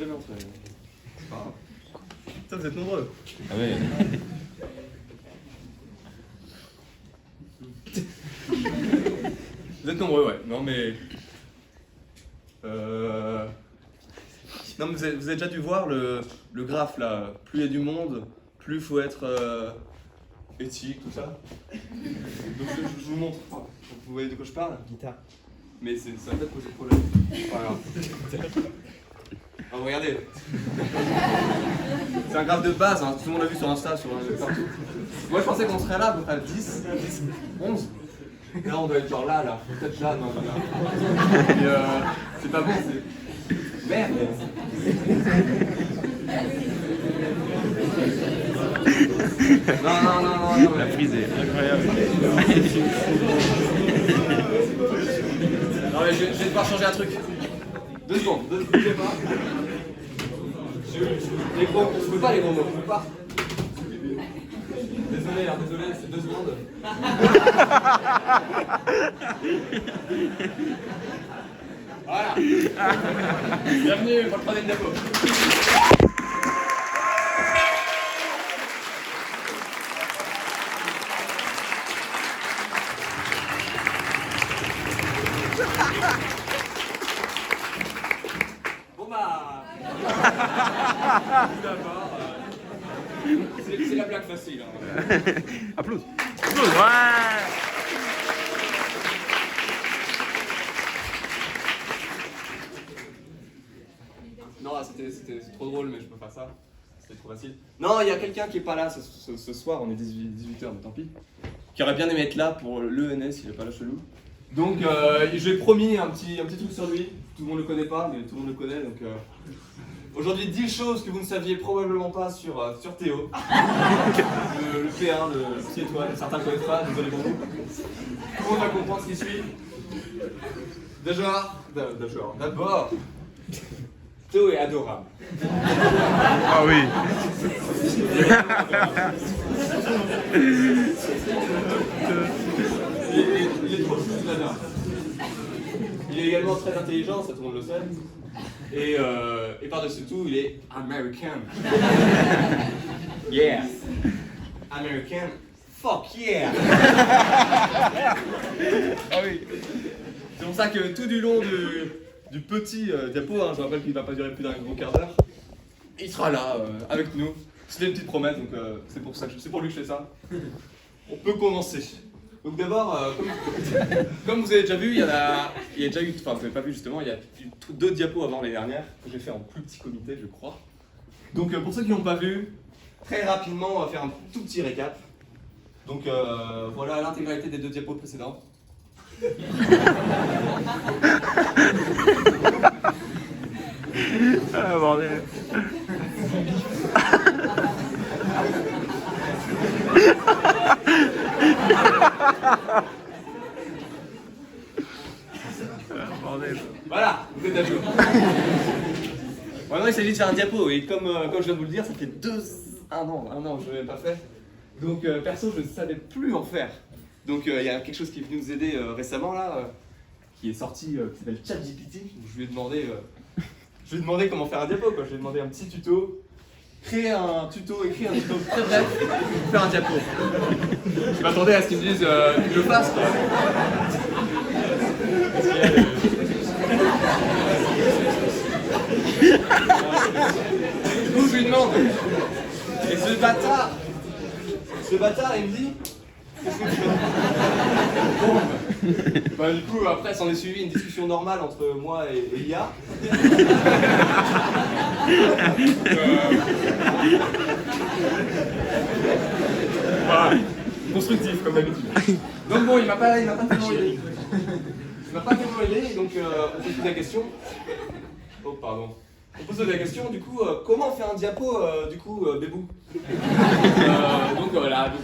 jamais entré. Enfin, putain, vous êtes nombreux. Ah ouais. Vous êtes nombreux, ouais. Non mais... Non mais vous avez déjà dû voir le graphe là. Plus il y a du monde, plus il faut être éthique, tout ça. Donc je vous montre. Vous voyez de quoi je parle? Guitare. Mais ça va peut-être poser problème. Pas grave. Alors, regardez. C'est un graphe de base, hein. Tout le monde l'a vu sur Insta, sur partout. Moi je pensais qu'on serait là à peu près 10, 11. Et là on doit être genre là. Peut-être là, non, là. Et c'est pas bon, c'est... Merde. Non. La prise est incroyable. Non mais je vais devoir changer un truc. 2 secondes, ne bougez pas. Je peux pas les gros mots, je peux pas. Désolé, c'est 2 secondes. Voilà. Bienvenue pour le 3e diapo. Bon bah... D'abord, c'est la blague facile. Hein. Applause. Applause. Ouais. Non, c'était trop drôle, mais je peux pas ça. C'était trop facile. Non, il y a quelqu'un qui est pas là ce soir, on est 18h, mais tant pis. Qui aurait bien aimé être là pour l'ENS, il est pas là chelou. Donc, j'ai promis un petit truc sur lui. Tout le monde le connaît pas, mais tout le monde le connaît. Donc, aujourd'hui, 10 choses que vous ne saviez probablement pas sur Théo. Le P1, le 6 étoiles, certains ne connaissent pas, désolé pour vous. Tout le monde va comprendre ce qui suit. D'abord, Théo est adorable. Ah oui. Il est trop chou, je l'adore. Il est également très intelligent, ça tout le monde le sait. Et par-dessus tout, il est American. Yeah. American. Fuck yeah. Ah oui. C'est pour ça que tout du long du petit diapo, hein, je rappelle qu'il ne va pas durer plus d'un gros quart d'heure, il sera là avec nous. C'était une petite promesse, donc c'est pour lui que je fais ça. On peut commencer. Donc d'abord, comme vous avez déjà vu, il y a déjà eu, enfin vous n'avez pas vu justement, il y a eu 2 diapos avant les dernières, que j'ai fait en plus petit comité je crois. Donc pour ceux qui n'ont pas vu, très rapidement on va faire un tout petit récap. Donc voilà l'intégralité des 2 diapos précédentes. Ah bordel. Voilà, vous êtes à jour. Maintenant il s'agit de faire un diapo et comme je viens de vous le dire, ça fait un an que je ne l'ai pas fait. Donc perso je ne savais plus en faire. Donc il y a quelque chose qui est venu nous aider récemment là, qui est sorti, qui s'appelle ChatGPT. Je lui ai demandé comment faire un diapo quoi. Je lui ai demandé un petit tuto. Écrire un tuto très bref pour faire un diapo. Je m'attendais à ce qu'ils me disent que je le fasse quoi. Du coup je lui demande. Et ce bâtard il me dit qu'est-ce que tu fais? Bah du coup après s'en est suivi une discussion normale entre moi et l'IA. Voilà. Constructif comme d'habitude. Donc bon il m'a pas tellement aidé. Et donc on se pose la question. Oh pardon. On pose la question du coup comment faire un diapo du coup Bébou. Donc voilà, donc,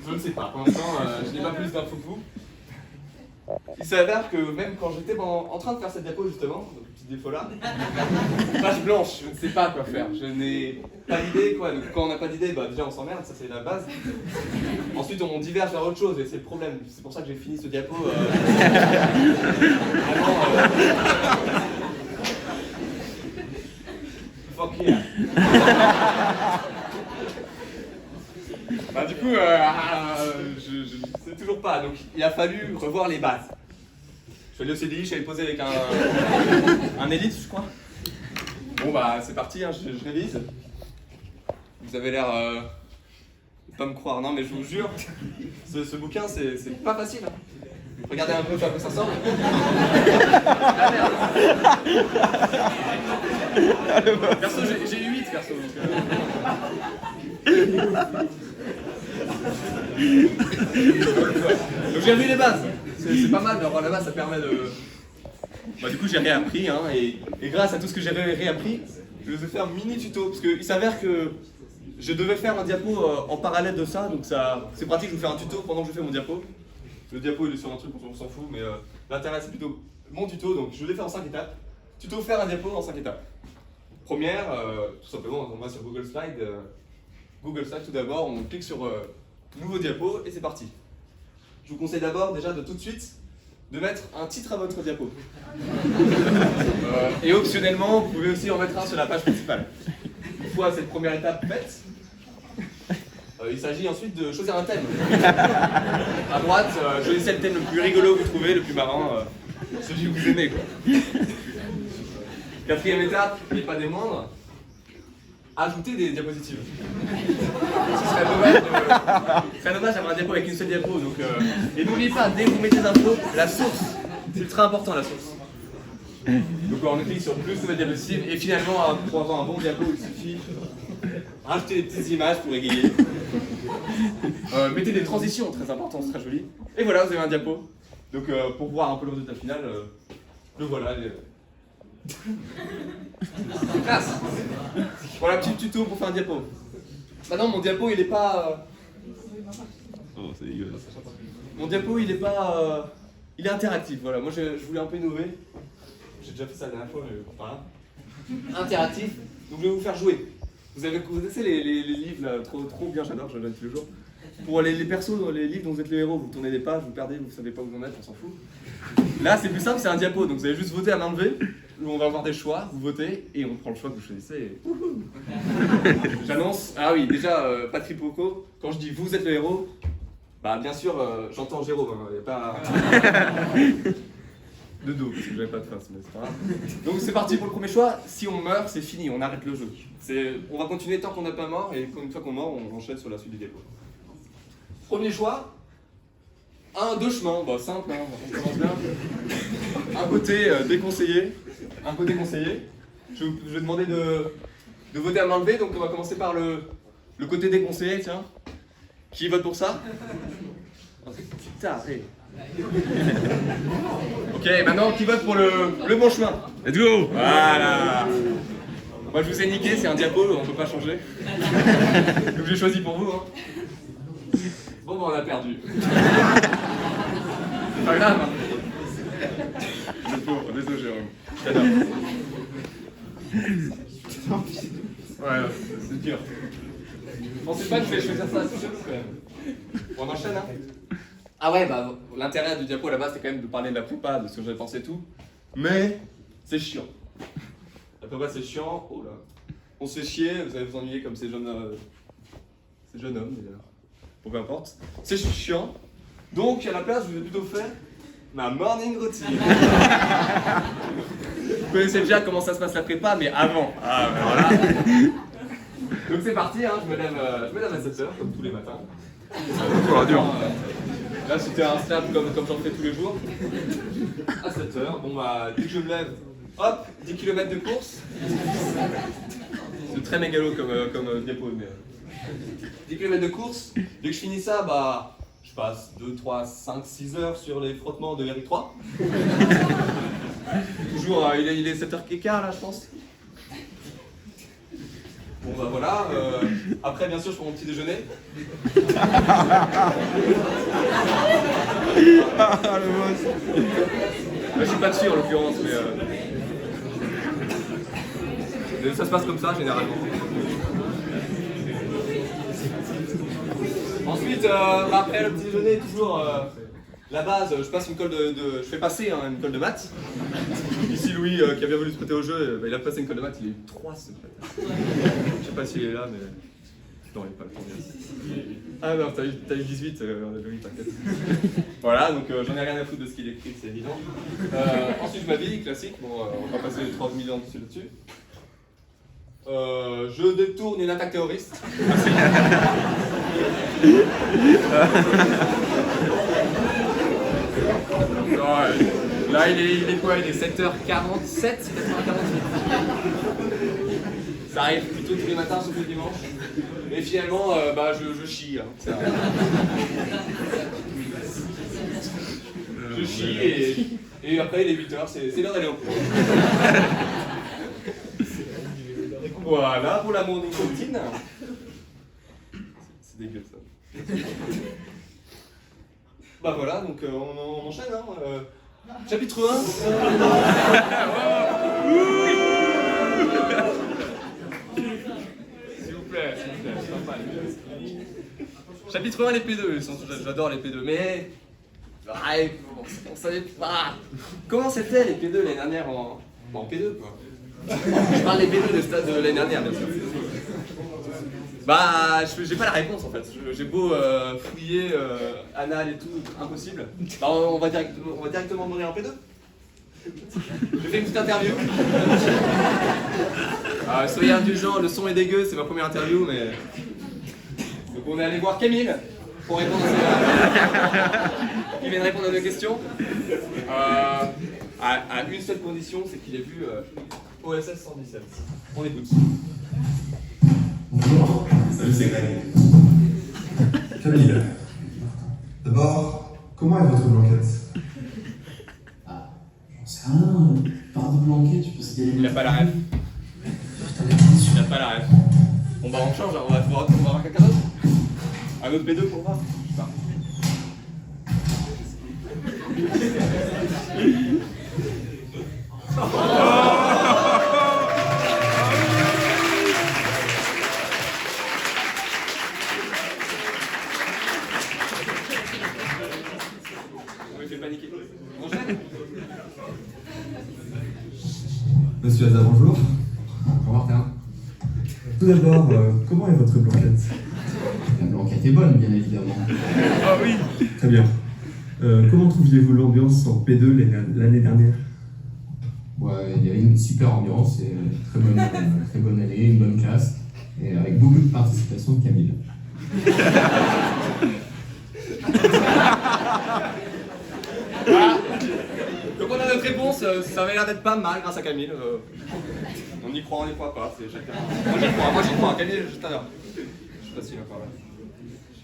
je ne sais pas, pour l'instant je n'ai pas plus d'infos que vous. Il s'avère que même quand j'étais en train de faire cette diapo justement, donc petit défaut là, page blanche, je ne sais pas quoi faire, je n'ai pas d'idée quoi, donc quand on n'a pas d'idée, bah déjà on s'emmerde, ça c'est la base. Ensuite on diverge vers autre chose et c'est le problème, c'est pour ça que j'ai fini ce diapo. Vraiment, fuck yeah. Bah du coup, je sais toujours pas, donc il a fallu revoir les bases. Je suis allé au CDI, je suis allé poser avec un élite, je crois. Bon bah c'est parti, hein, je révise. Vous avez l'air de pas me croire, non mais je vous jure, ce bouquin c'est pas facile. Hein. Regardez un peu à quoi ça sort. Perso j'ai eu 8 perso. Donc j'ai revu les bases. C'est pas mal d'avoir la base, ça permet de... Bah du coup j'ai réappris hein, et grâce à tout ce que j'ai réappris, je vais faire un mini tuto parce qu'il s'avère que je devais faire un diapo en parallèle de ça, donc ça c'est pratique, je vous fais un tuto pendant que je fais mon diapo. Le diapo il est sur un truc, on s'en fout, mais l'intérêt c'est plutôt mon tuto, donc je l'ai fait en 5 étapes. Tuto faire un diapo en 5 étapes. Première, tout simplement, on va sur Google Slide. Google Slide tout d'abord, on clique sur nouveau diapo et c'est parti. Je vous conseille d'abord déjà de tout de suite de mettre un titre à votre diapo. Et optionnellement, vous pouvez aussi en mettre un sur la page principale. Une fois cette première étape faite, il s'agit ensuite de choisir un thème. À droite, choisissez le thème le plus rigolo que vous trouvez, le plus marrant, celui que vous aimez. Quoi. Quatrième étape, et pas des moindres, ajouter des diapositives. Ce serait dommage d'avoir un diapo avec une seule diapo. Donc, et n'oubliez pas, dès que vous mettez des infos, la source, c'est très important la source. Donc on clique sur plus de diapositives et finalement, pour avoir un bon diapo, il suffit rajouter des petites images pour égayer. Mettez des transitions, très important, c'est très joli. Et voilà, vous avez un diapo. Donc pour voir un peu le résultat final, le voilà. Classe. Voilà, petit tuto pour faire un diapo. Maintenant, mon diapo, il est pas... Oh, c'est dégueulasse. Mon diapo, il est pas... Il est interactif, voilà. Moi, je voulais un peu innover. J'ai déjà fait ça la dernière fois, mais bon, pas grave. Interactif. Donc, je vais vous faire jouer. Vous connaissez les livres, là, trop bien, j'adore, je donne tous les jours. Pour les persos dans les livres dont vous êtes le héros, vous tournez des pages, vous perdez, vous savez pas où vous en êtes, on s'en fout. Là, c'est plus simple, c'est un diapo, donc vous allez juste voter à main levée. On va avoir des choix, vous votez, et on prend le choix que vous choisissez. Et... J'annonce, ah oui, déjà, Patrick Poco, quand je dis vous êtes le héros, bah bien sûr, j'entends Jérôme, il n'y a pas... de dos, parce que j'avais pas de face, mais c'est pas grave. Donc c'est parti pour le premier choix, si on meurt, c'est fini, on arrête le jeu. On va continuer tant qu'on n'a pas mort, et une fois qu'on meurt, on enchaîne sur la suite du diapo. Premier choix, deux chemins, bah simple, hein, on commence bien. Un côté déconseillé, un côté conseillé. Je vais demander de voter à main levée, donc on va commencer par le côté déconseillé, tiens. Qui vote pour ça? Putain, arrête. Ok, maintenant qui vote pour le bon chemin? Let's go. Voilà. Moi je vous ai niqué, c'est un diapo, on peut pas changer. Donc j'ai choisi pour vous. Hein. Bon bah on a perdu. C'est pas grave. Désolé Jérôme. J'adore. Ouais, c'est dur. Je pensais pas que je vais choisir ça, c'est chelou quand même. Bon, on enchaîne hein. Ah ouais, bah l'intérêt du diapo à la base c'est quand même de parler de la prépa, de ce que j'avais pensé et tout. Mais c'est chiant. La prépa c'est chiant, oh là. On se fait chier, vous allez vous ennuyer comme ces jeunes hommes d'ailleurs. Bon peu importe. C'est chiant. Donc à la place je vous ai plutôt fait ma morning routine. Vous connaissez déjà comment ça se passe la prépa, mais avant. Ah ben voilà. Donc c'est parti, hein, je me lève à 7h comme tous les matins. Oh, dur. Là c'était un snap comme j'en fais tous les jours. À 7h, bon bah dès que je me lève, hop, 10 km de course. C'est très mégalo comme diapo, mais 10 km de course. Dès que je finis ça, bah je passe 2, 3, 5, 6 heures sur les frottements de RI3. Toujours, il est 7h15 là je pense. Bon bah voilà, après bien sûr je prends mon petit déjeuner. Ah le boss. Je suis pas dessus en l'occurrence, mais ça se passe comme ça généralement. Ensuite, après le petit déjeuner, toujours la base, je passe une colle je fais passer hein, une colle de maths. Ici Louis qui a bien voulu se prêter au jeu, il a passé une colle de maths, il a eu 3 ce matin. Je sais pas s'il est là, mais. Non, il n'est pas le premier. Ah non, t'as eu 18, Louis, t'inquiète. Voilà, donc j'en ai rien à foutre de ce qu'il écrit, c'est évident. Ensuite, ma vie, classique, bon, on va passer les 30 millions là-dessus. Je détourne une attaque terroriste. Merci. Là, il est quoi? Il est 7h47, 7h48. Ça arrive plutôt tous les matins, sauf le dimanche. Et finalement, je chie. Hein. Je chie et après, il est 8h, c'est l'heure d'aller au cours. Voilà pour la morning routine. C'est dégueu ça. Bah voilà, donc on enchaîne. Hein. Chapitre 1. S'il vous plaît, sympa. Chapitre 1, les P2. J'adore les P2, mais. On savait pas. Comment c'était les P2 l'année dernière en P2 quoi. Je parle des P2 de stade de l'année dernière, bien sûr. Bah, j'ai pas la réponse en fait. J'ai beau fouiller, anal et tout, impossible. Bah, on va directement demander un P2. Je fais une petite interview. Soyez indulgents, le son est dégueu, c'est ma première interview, mais. Donc on est allé voir Camille pour répondre il vient de répondre à nos questions. À une seule condition, c'est qu'il ait vu OSS 117. On écoute. Bonjour. Salut, c'est Greg. Camille. D'abord, comment est votre blanquette? J'en sais rien. Par de blanquet, tu peux se galérer. Il a pas la ref. Il a pas la ref. Bon bah on change, hein. On va voir quelqu'un d'autre. Un autre P2 pour voir. Je sais pas. On me fait paniquer. On enchaîne. Monsieur Hazard, bonjour. Bonjour Martin. Tout d'abord, comment est votre blanquette? La blanquette est bonne, bien évidemment. Ah oui. Très bien. Comment trouviez-vous l'ambiance en P2 l'année dernière? Ouais, il y avait une super ambiance, et très bonne année, une bonne classe, et avec beaucoup de participation de Camille. Voilà. Donc on a notre réponse, ça avait l'air d'être pas mal grâce à Camille. On y croit, on n'y croit pas, c'est chacun. Moi j'y crois, Camille, je t'adore. Je sais pas s'il est encore là.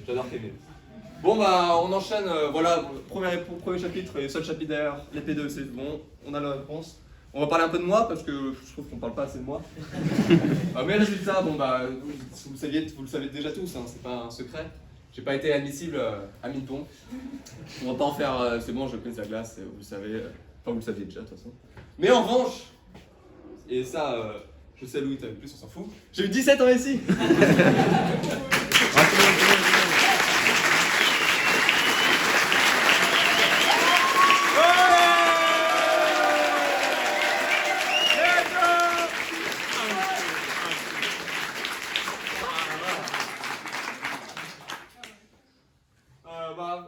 J'adore Camille. Bon bah on enchaîne, voilà, premier chapitre, et seul chapitre derrière, les P2 c'est bon, on a la réponse. On va parler un peu de moi parce que je trouve qu'on parle pas assez de moi. Mais résultat, bon bah, vous le savez déjà tous, hein, c'est pas un secret. J'ai pas été admissible à Minton. On va pas en faire, c'est bon, je connais la glace, vous le savez, enfin vous le saviez déjà de toute façon. Mais en revanche, et ça, je sais Louis, t'as vu plus, on s'en fout, j'ai eu 17 ans ici.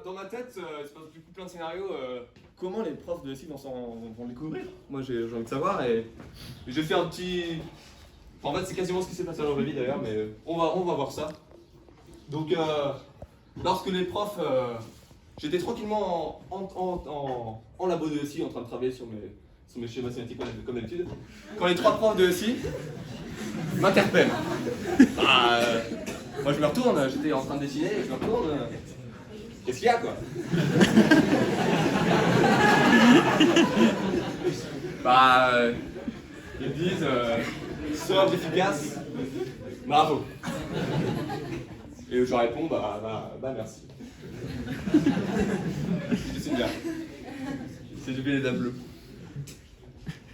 Dans ma tête, il se passe du coup plein de scénarios. Comment les profs de SI vont le découvrir? Moi j'ai envie de savoir et j'ai fait un petit. En fait, c'est quasiment ce qui s'est passé dans la vraie vie d'ailleurs, mais on va voir ça. Donc, lorsque les profs. J'étais tranquillement en labo de SI en train de travailler sur mes schémas mathématiques comme d'habitude. Quand les 3 profs de SI m'interpellent. Moi je me retourne, j'étais en train de dessiner, je me retourne. Qu'est-ce qu'il y a quoi? Ils disent sobre, efficace, bravo. Et je réponds merci. C'est bien. C'est du les dames bleues.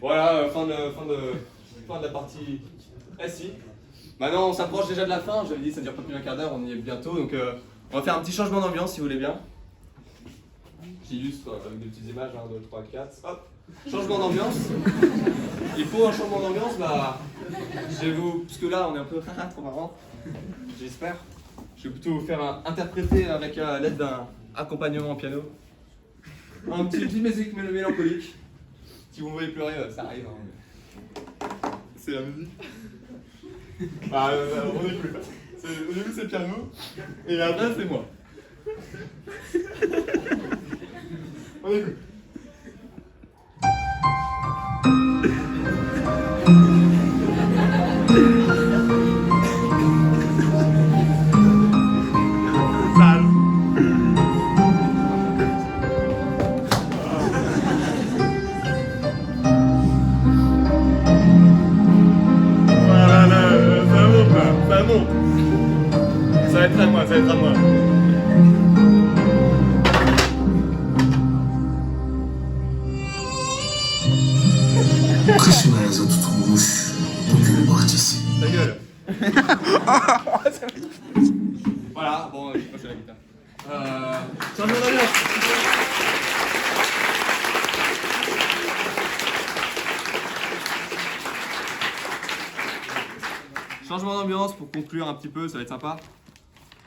Voilà, fin de la partie SI. Maintenant on s'approche déjà de la fin, j'avais dit ça dure pas plus d'un quart d'heure, on y est bientôt, donc on va faire un petit changement d'ambiance si vous voulez bien. J'illustre avec des petites images, 1, 2, 3, 4, hop. changement d'ambiance. Et pour un changement d'ambiance, bah, je vais vous... Parce que là, on est un peu trop marrant, j'espère. Je vais plutôt vous faire interpréter avec l'aide d'un accompagnement au piano. Une petite musique mélancolique. Si vous me voyez pleurer, ça arrive. Hein. C'est la musique. Ah, on est plus. Au début, c'est le piano. Et après, c'est moi. On est plus. Ça va être à moi, ça va être à moi. Kışın ayaza tutulmuş bu gül bahçesi. Ta gueule. Voilà, bon, je passe à la guitare. Changement d'ambiance. Changement d'ambiance pour conclure un petit peu, ça va être sympa.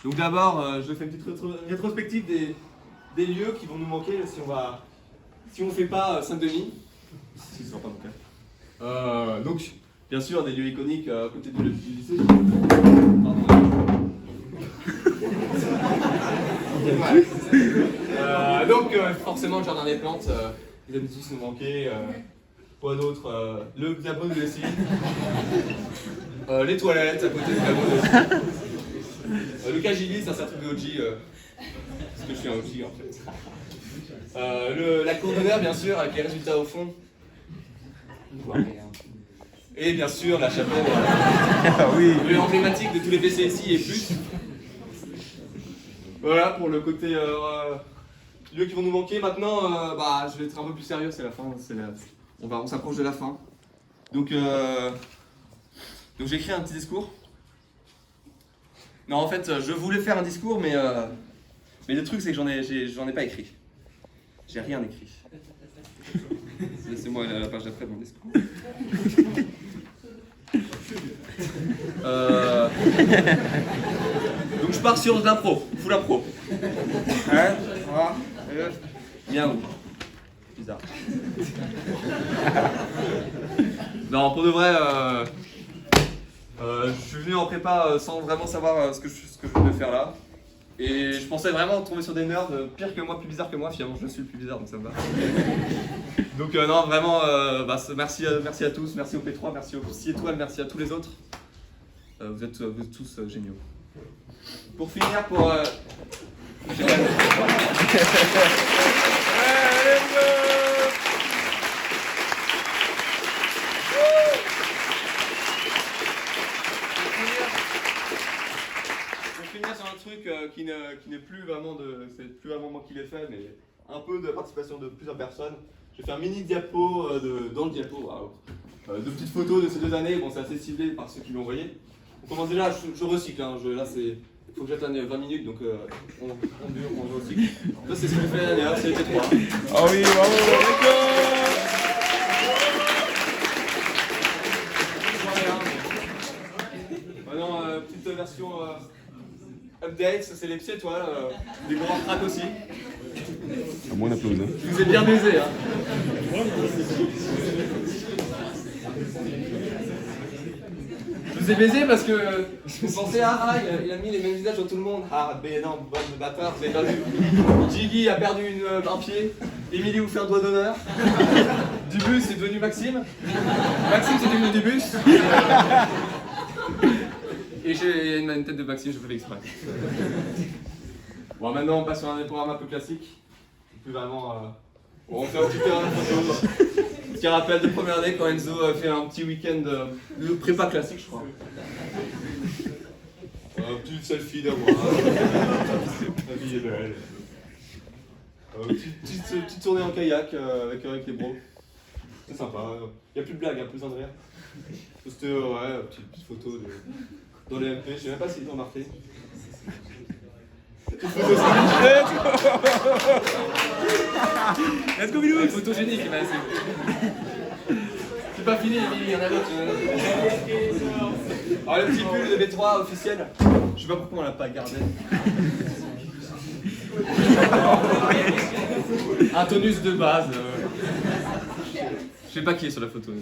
Donc d'abord, je fais une petite rétrospective des lieux qui vont nous manquer si on fait pas Saint-Denis. Si ce sera pas mon cas. Donc, bien sûr, des lieux iconiques à côté du lycée. Pardon. Ouais. Donc, forcément, le jardin des plantes, les habitudes nous manquaient. Quoi d'autre le diabo de Leslie. Les toilettes à côté du diabo de Leslie. Le Kajili, ça c'est un truc de OG. Parce que je suis un OG en fait. La cour d'honneur, bien sûr, avec les résultats au fond. Et bien sûr, la chapelle. Oui. Emblématique de tous les PCSI et plus. Voilà pour le côté lieux qui vont nous manquer. Maintenant, je vais être un peu plus sérieux, c'est la fin. On s'approche de la fin. Donc j'ai écrit un petit discours. Non, en fait, je voulais faire un discours, mais le truc, c'est que j'en ai pas écrit. J'ai rien écrit. Laissez-moi la page d'après de mon discours. Donc je pars sur de l'impro, full impro. Hein? Voilà. Miaou. Bizarre. Non, pour de vrai, je suis venu en prépa sans vraiment savoir ce que je voulais faire là. Et je pensais vraiment tomber sur des nerds pires que moi, plus bizarres que moi. Finalement, je suis le plus bizarre, donc ça me va. Donc non, vraiment, merci à tous, merci au P3, merci aux 6 étoiles, merci à tous les autres. Vous êtes tous géniaux. Pour finir, sur un truc qui n'est plus vraiment c'est plus vraiment moi qui l'ai fait, mais un peu de participation de plusieurs personnes. Je vais faire un mini diapo dans le diapo, de petites photos de ces 2 années. Bon, c'est assez ciblé par ceux qui l'ont envoyé. On commence déjà, je recycle, hein, là il faut que j'atteigne 20 minutes, donc on recycle. Là c'est ce que j'ai fait l'année dernière, c'est les T3. Ah oui, bravo, Maintenant, petite version update, ça c'est les petits étoiles, des grands tracks aussi. À moins d'applaudir. Je vous ai bien baisé, hein. Je vous ai baisé parce que vous pensez, il a mis les mêmes visages sur tout le monde. Ah, mais non, bande de bâtard, vous avez perdu. Jiggy a perdu un pied. Émilie vous fait un doigt d'honneur. Dubus est devenu Maxime. Maxime c'est devenu Dubus. Et j'ai une tête de Maxime, je fais l'exprès. Bon, maintenant on passe sur un programme un peu classique. Plus vraiment. On fait un petit terrain de photo. Ce qui rappelle de première année quand Enzo a fait un petit week-end de prépa classique, je crois. Un petit selfie d'amour. La vie est belle. Petite tournée en kayak avec les bros. C'est sympa. Il n'y a plus de blagues, plus un de rire. C'était petite photo dans les MP. Je sais même pas s'ils ont marqué. Let's go, Bilou. Photogénique, bah, c'est pas fini, il y en a d'autres. Alors le petit pull de B3 officiel, je sais pas pourquoi on l'a pas gardé. Un tonus de base. Je sais pas qui est sur la photo.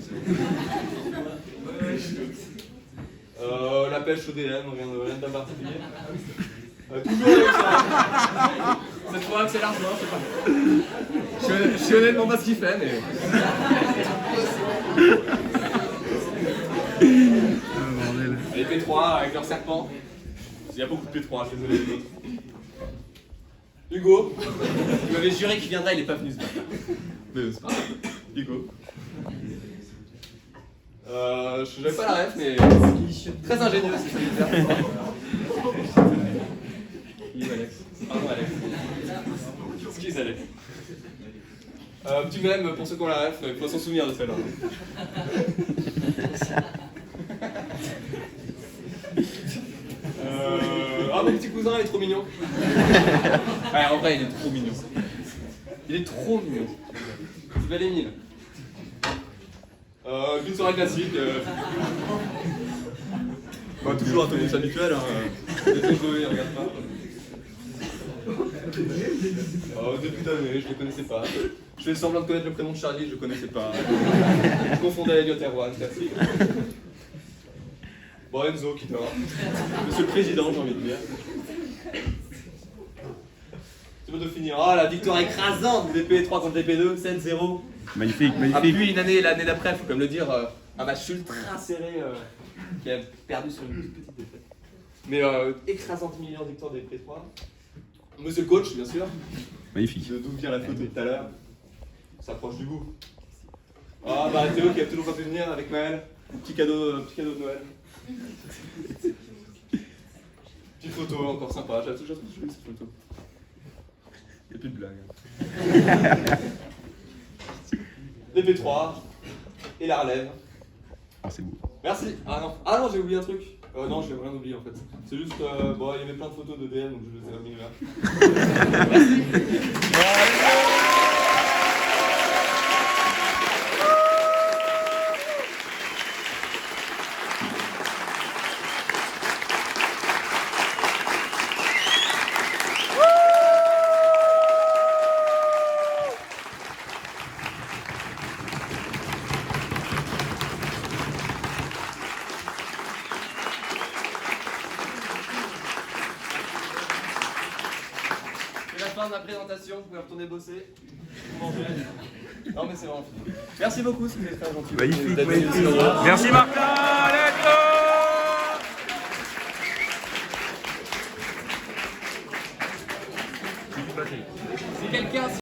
La pêche au DM, rien d'un particulier. Toujours avec ça. Cette fois c'est l'argent, je sais pas. Je suis honnêtement pas ce qu'il fait, mais. Les P3 avec leur serpent. Il y a beaucoup de P3, je suis désolé les autres. Hugo, il m'avait juré qu'il viendrait, il est pas venu ce matin. Mais c'est pas grave. Hugo. J'avais pas la ref, mais très ingénieux, c'est ça que je veux dire. Alex. Pardon Alex. Excuse Alex. Petit mème pour ceux qui ont la ref, il faut s'en souvenir de celle-là. Ah mon petit cousin il est trop mignon. Ouais, en vrai il est trop mignon. Il est trop mignon. C'est bel Émile. Une soirée classique. Bah, toujours un tonus habituel. Désolé, regarde pas. Au début d'année, je les connaissais pas. Je fais semblant de connaître le prénom de Charlie, je le connaissais pas. Je confondais Elliot Erwan, classique. Bon, Enzo qui dort. Monsieur le Président, j'ai envie de dire. C'est bon de finir. Ah, la victoire écrasante du DP3 contre DP2, 7-0. Magnifique, Ah, magnifique. puis l'année d'après, faut comme le dire, un match ultra serré qui a perdu sur une petite défaite. Mais écrasante million de victoire des P3. Monsieur le coach, bien sûr. Magnifique. D'où vient la photo tout à l'heure. Ça approche du bout. Ah bah Théo qui a toujours pas pu venir avec Maël. Petit cadeau de Noël. Petite photo encore sympa, j'ai toujours trouvé cette photo. Y'a plus de blague. Les P3 et la relève. Ah, c'est beau. Merci. Ah non, j'ai oublié un truc. Non, j'ai rien oublié en fait. C'est juste, bon, il y avait plein de photos de DM donc je les ai remis là. C'est la fin de la présentation, vous pouvez retourner bosser. Non mais c'est vraiment fini. Merci beaucoup, c'était très gentil. Magnifique, d'être venu magnifique. sur nous. Merci Martin. Let's go. Si quelqu'un